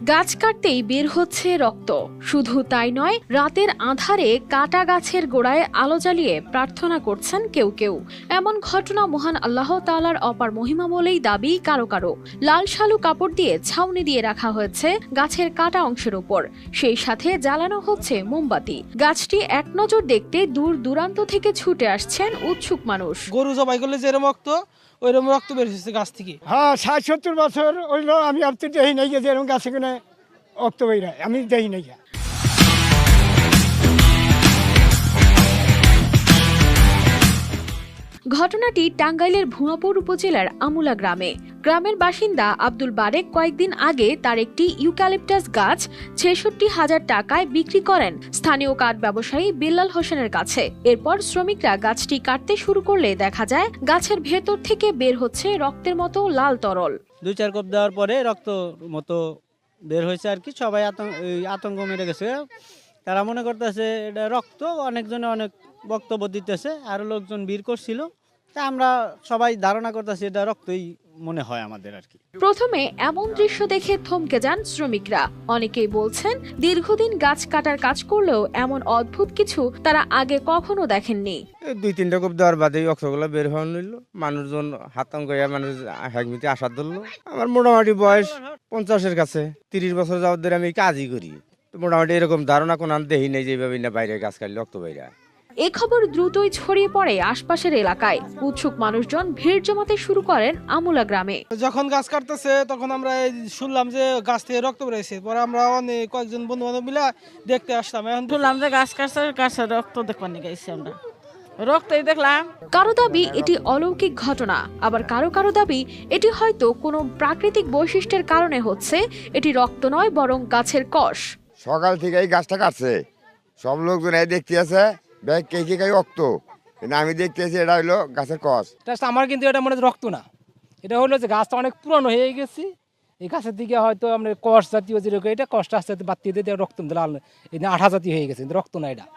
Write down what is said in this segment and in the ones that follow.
গাছ কাটতেই বের হচ্ছে রক্ত। শুধু তাই নয়, রাতের আঁধারে কাটা গাছের গোড়ায় আলো জ্বালিয়ে প্রার্থনা করছেন কেউ কেউ। এমন ঘটনা মহান আল্লাহ তাআলার অপার মহিমা বলেই দাবি কারো কারো। লাল শালু কাপড় দিয়ে ছাউনি দিয়ে রাখা হয়েছে গাছের কাটা অংশের উপর, সেই সাথে জ্বালানো হচ্ছে মোমবাতি। গাছটি এক নজর দেখতে দূর দূরান্ত থেকে ছুটে আসছেন উৎসুক মানুষ। গরু জবাই করলে যেরকম রক্ত, ওইরকম রক্ত বের হচ্ছে গাছ থেকে। হ্যাঁ, 60-70 বছর হইলো আমি আর তো দেখি নাই যে এরকম গাছে কিনে রক্ত বের হয়, আমি দেখি নাই। ঘটনাটি টাঙ্গাইলের ভুয়াপুর উপজেলার আমুলা গ্রামে। গ্রামের বাসিন্দা আব্দুল বারেক কয়েকদিন আগে তার একটি ইউক্যালিপটাস গাছ ৬৬,০০০ টাকায় বিক্রি করেন স্থানীয় কাঠ ব্যবসায়ী বিল্লাল হোসেনের কাছে। এরপর শ্রমিকরা গাছটি কাটতে শুরু করলে দেখা যায় গাছের ভেতর থেকে বের হচ্ছে রক্তের মতো লাল তরল। 2-4 কোপ দেওয়ার পরে রক্ত মতো বের হয়েছে আর কি। সবাই আতঙ্ক মেরে গেছে। তারা মনে করতেছে এটা রক্ত। অনেকজনে অনেক বক্তব্য দিতেছে, আরো লোকজন ভিড় করছিল। তা আমরা সবাই ধারণা করতেছি এটা রক্তই মনে হয় আমাদের আর কি। প্রথমে এমন দৃশ্য দেখে থমকে যান শ্রমিকরা। অনেকেই বলছেন দীর্ঘদিন গাছ কাটার কাজ করলেও এমন অদ্ভুত কিছু তারা আগে কখনো দেখেননি। 2-3টা কোপ দেওয়ার বাদে রক্তগুলো বের হওয়া নিল। মানুষজন হাতাম করে মানুষ হ্যাগমিতে আশা ধরলো। আমার মোটামুটি বয়স 50-এর কাছে। 30 বছর যাওয়ার ধরে আমি কাজই করি। মোটামুটি এরকম ধারণা কোনো দেখি নেই যে এইভাবে না বাইরে গাছ কাটলে রক্ত বাইরে। এ খবর দ্রুতই ছড়িয়ে পড়ে আশপাশের এলাকায়। উৎসুক মানুষজন ভিড় জমাতে শুরু করেন আমুলা গ্রামে। যখন গাছ কাটতেছে তখন আমরা শুনলাম যে গাছ থেকে রক্ত বেরোচ্ছে। পরে আমরা অনেক কয়েকজন বন্ধু বান্ধব মিলে দেখতে আসলাম। এখন শুনলাম যে গাছ কাটছে, গাছের রক্ত দেখবার নিয়ে গেছি আমরা, রক্তই দেখলাম। কারো দাবি এটি অলৌকিক ঘটনা, আবার কারো কারো দাবি এটি হয়তো কোনো প্রাকৃতিক বৈশিষ্ট্যের কারণে হচ্ছে। এটি রক্ত নয় বরং গাছের কষ। সকাল থেকে এই গাছটা কাটছে, সব লোকজন এই দেখতে আছে ব্যাগ কে রক্ত, কিন্তু আমি দেখতেছি এটা হইলো গাছের কষ। আমার কিন্তু এটা মনে হয় রক্ত না, এটা হলো যে গাছটা অনেক পুরনো হয়ে গেছে। এই গাছের দিকে হয়তো আমরা কষ জাতীয় যেরকম, এটা কষ্ট আস্তে আস্তে বাড়তে দিয়ে রক্ত লাল আঠা জাতীয় হয়ে গেছে, রক্ত না এটা।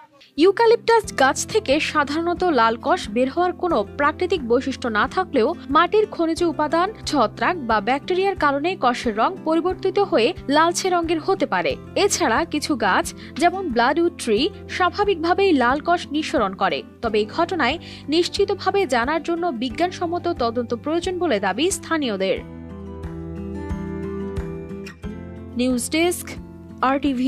ইউক্যালিপটাস গাছ থেকে সাধারণত লাল কষ বের হওয়ার কোনো প্রাকৃতিক বৈশিষ্ট্য না থাকলেও মাটির খনিজ উপাদান, ছত্রাক বা ব্যাকটেরিয়ার কারণে কষের রং পরিবর্তিত হয়ে লালচে রঙের হতে পারে। এছাড়া কিছু গাছ যেমন ব্লাডউড ট্রি স্বাভাবিকভাবেই লাল কষ নিঃসরণ করে। তবে এই ঘটনায় নিশ্চিতভাবে জানার জন্য বিজ্ঞানসম্মত তদন্ত প্রয়োজন বলে দাবি স্থানীয়দের। News desk, RTV।